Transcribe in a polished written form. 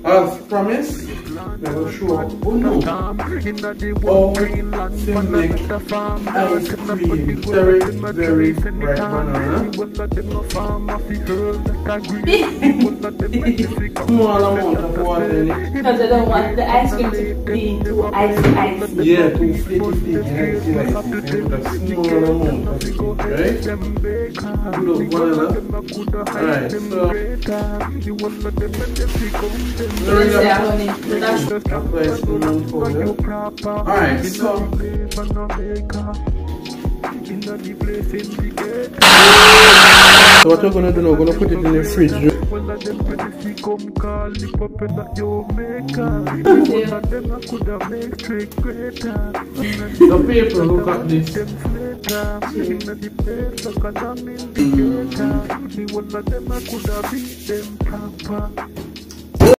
As promised, we will show Uno how to make ice cream. Very, very ripe banana. Small amount of water in it. Because I don't want the ice cream to be too icy. Yeah, too flaky, icy. Put a small amount of it, right? Good banana. Alright, so apply some powder. Alright, so what we're gonna do now, we're gonna put it in the fridge. The people, look at this.